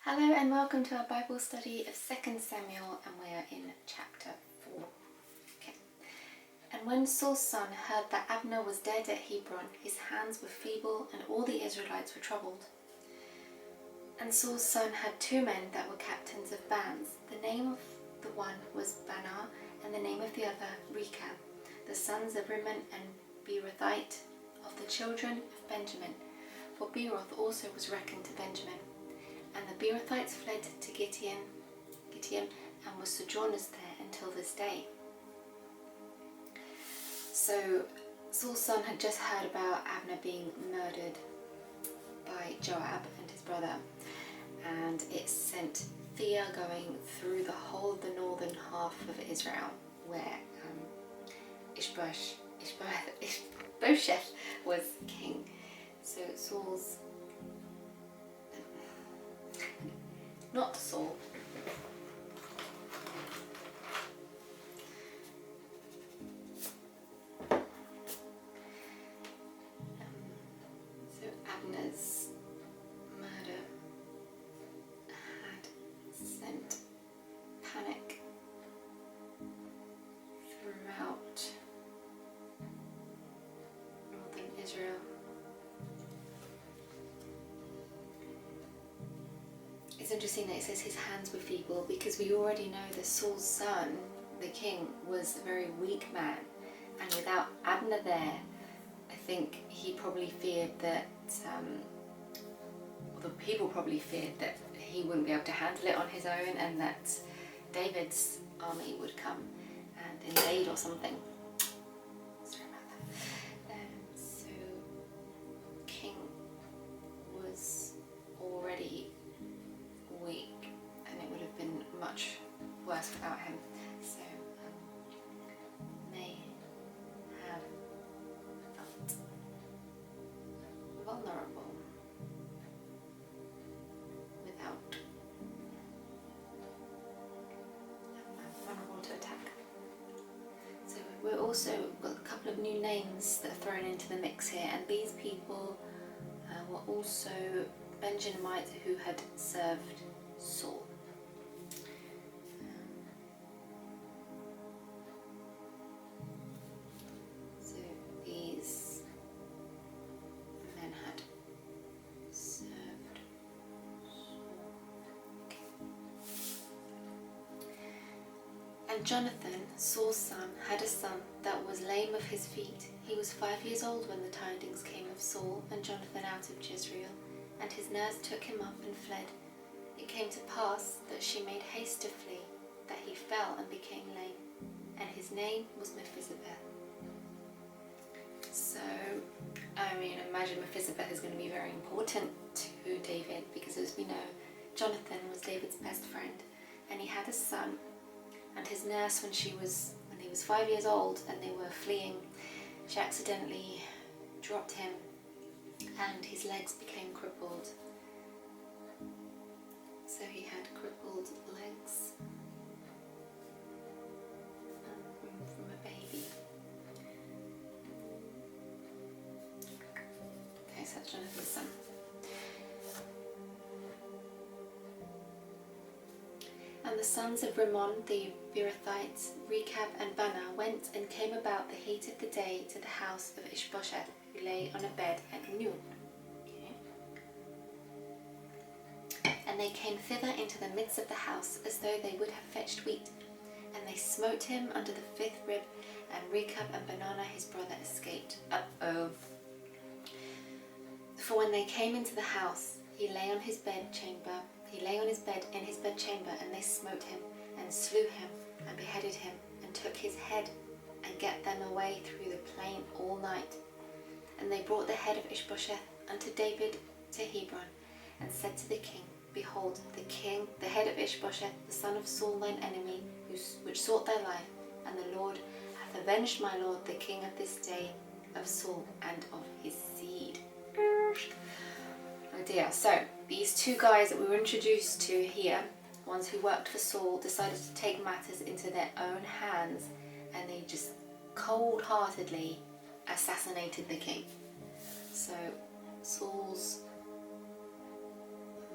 Hello and welcome to our Bible study of 2 Samuel, and we are in chapter 4. Okay. And when Saul's son heard that Abner was dead at Hebron, his hands were feeble and all the Israelites were troubled. And Saul's son had two men that were captains of bands. The name of the one was Baanah, and the name of the other Rechab, the sons of Rimmon and Beerothite, of the children of Benjamin. For Beeroth also was reckoned to Benjamin. And the Beerothites fled to Gittim and were sojourners there until this day. So Saul's son had just heard about Abner being murdered by Joab and his brother, and it sent fear going through the whole of the northern half of Israel, where Ishbosheth was king. So Saul's not Saul. So Abner's murder had sent panic throughout northern Israel. It's interesting that it says his hands were feeble, because we already know that Saul's son, the king, was a very weak man, and without Abner there, I think he probably feared that, the people probably feared that he wouldn't be able to handle it on his own, and that David's army would come and invade or something. Sorry about that. So King was already weak, and it would have been much worse without him. So may have felt vulnerable without vulnerable to attack. So we're also got a couple of new names that are thrown into the mix here, and these people were also Benjamites who had served Saul. So these men had served Saul. Okay. And Jonathan, Saul's son, had a son that was lame of his feet. He was 5 years old when the tidings came of Saul and Jonathan out of Jezreel, and his nurse took him up and fled. It came to pass that she made haste to flee, that he fell and became lame, and his name was Mephibosheth. So, imagine Mephibosheth is going to be very important to David, because as we know, Jonathan was David's best friend, and he had a son, and his nurse, when he was 5 years old and they were fleeing, she accidentally dropped him, and his legs became crippled. So he had crippled legs from a baby. Okay, so that's Jonathan's son. And the sons of Rimmon the Beerothites, Rechab and Baanah, went and came about the heat of the day to the house of Ishbosheth, who lay on a bed at noon. And they came thither into the midst of the house, as though they would have fetched wheat. And they smote him under the fifth rib, and Rechab and Baanah his brother escaped. For when they came into the house, he lay on his bed in his bedchamber, and they smote him, and slew him, and beheaded him, and took his head, and get them away through the plain all night. And they brought the head of Ishbosheth unto David to Hebron, and said to the king, Behold, the head of Ishbosheth, the son of Saul thine enemy, which sought thy life, and the Lord hath avenged my lord the king of this day of Saul and of his seed. Oh dear. So these two guys that we were introduced to here, ones who worked for Saul, decided to take matters into their own hands, and they just cold-heartedly assassinated the king. So Saul's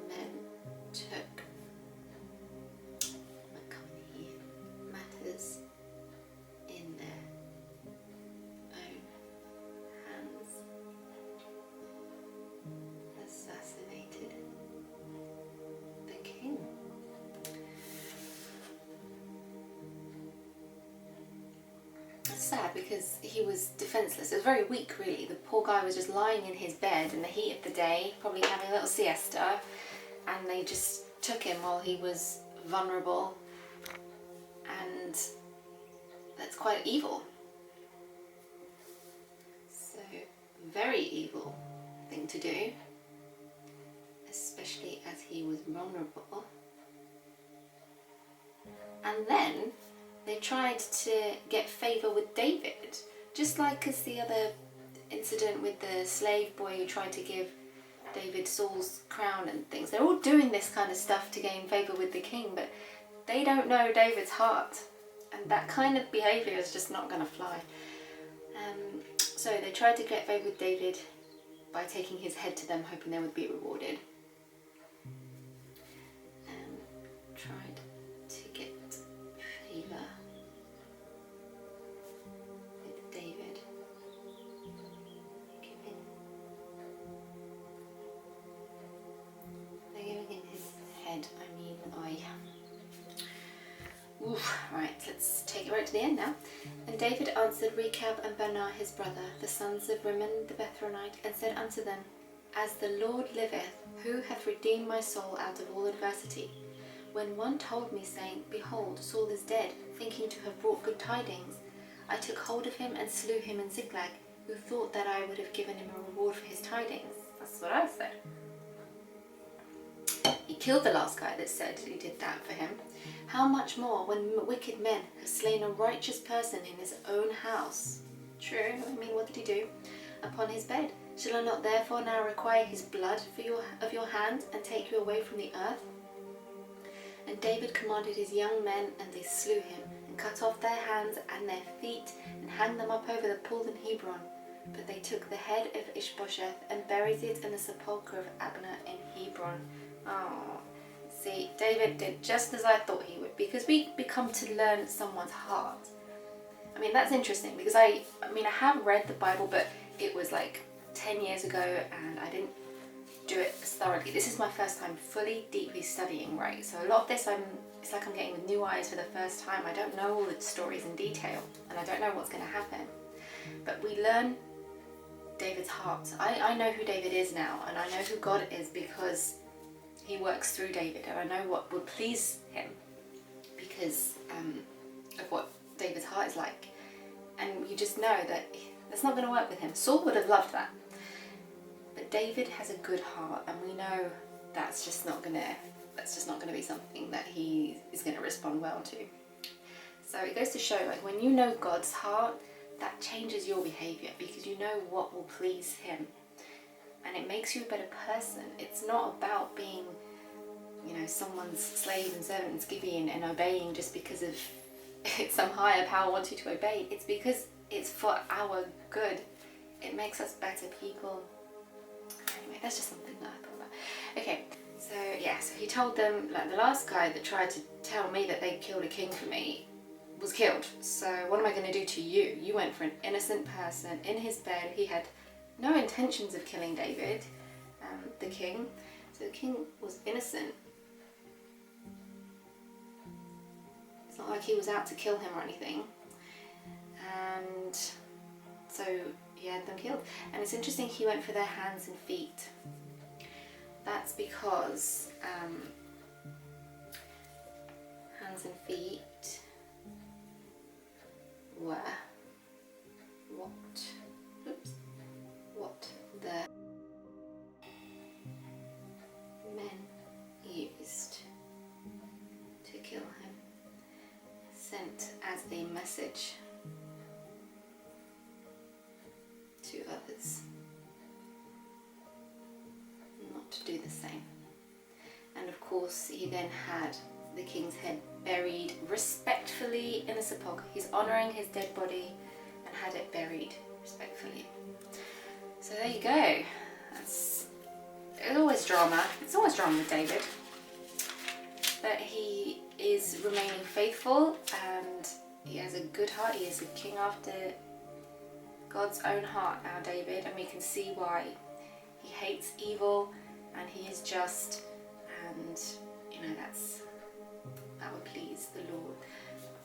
men took company matters in their own hands, assassinated the king. It's sad because he was defenseless. It was very weak, really. The poor guy was just lying in his bed in the heat of the day, probably having a little siesta, and they just took him while he was vulnerable, and that's quite evil. So, very evil thing to do, especially as he was vulnerable. And then they tried to get favour with David, just like as the other incident with the slave boy who tried to give David Saul's crown and things. They're all doing this kind of stuff to gain favour with the king, but they don't know David's heart, and that kind of behaviour is just not going to fly. So they tried to get favour with David by taking his head to them, hoping they would be rewarded. Tried to get favour with David, they're giving him his head, Oof, right, let's take it right to the end now. And David answered Rechab and Baanah his brother, the sons of Rimmon the Bethlehemite, and said unto them, As the Lord liveth, who hath redeemed my soul out of all adversity, when one told me, saying, Behold, Saul is dead, thinking to have brought good tidings, I took hold of him and slew him in Ziklag, who thought that I would have given him a reward for his tidings. That's what I said. He killed the last guy that said he did that for him. How much more when wicked men have slain a righteous person in his own house? True, what did he do? Upon his bed. Shall I not therefore now require his blood of your hand, and take you away from the earth? And David commanded his young men, and they slew him, and cut off their hands and their feet, and hanged them up over the pool in Hebron. But they took the head of Ishbosheth, and buried it in the sepulchre of Abner in Hebron. Oh, see, David did just as I thought he would, because we come to learn someone's heart. That's interesting, because I have read the Bible, but it was like 10 years ago, and I didn't do it as thoroughly. This is my first time fully, deeply studying, right? So a lot of this, it's like I'm getting with new eyes for the first time. I don't know all the stories in detail, and I don't know what's going to happen. But we learn David's heart. I know who David is now, and I know who God is, because he works through David, and I know what would please him because of what David's heart is like. And you just know that that's not going to work with him. Saul would have loved that, but David has a good heart, and we know that's just not going to be something that he is going to respond well to. So it goes to show, like, when you know God's heart, that changes your behavior, because you know what will please him. And it makes you a better person. It's not about being, someone's slave and servant and skivvying and obeying just because of some higher power wants you to obey. It's because it's for our good. It makes us better people. Anyway, that's just something that I thought about. Okay, so he told them, like, the last guy that tried to tell me that they killed a king for me was killed. So what am I going to do to you? You went for an innocent person in his bed. He had no intentions of killing David, the king. So the king was innocent. It's not like he was out to kill him or anything. And so he had them killed. And it's interesting, he went for their hands and feet. That's because hands and feet were what the men used to kill him, sent as a message to others not to do the same. And of course, he then had the king's head buried respectfully in a sepulchre. He's honouring his dead body and had it buried respectfully. So there you go. It's always drama. It's always drama with David. that he is remaining faithful and he has a good heart. He is a king after God's own heart now, David, and we can see why. He hates evil and he is just, and you know, that would please the Lord.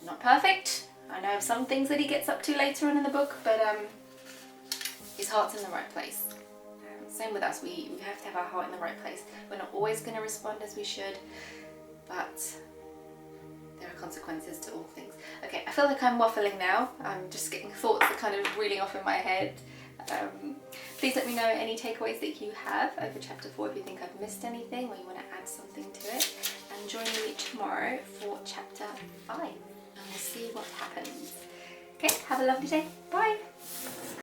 Not perfect. I know of some things that he gets up to later on in the book, but his heart's in the right place. Same with us, we have to have our heart in the right place. We're not always going to respond as we should, but there are consequences to all things. Okay, I feel like I'm waffling now. I'm just getting thoughts that kind of reeling off in my head. Please let me know any takeaways that you have over chapter 4 if you think I've missed anything or you want to add something to it. And join me tomorrow for chapter 5 and we'll see what happens. Okay, have a lovely day. Bye!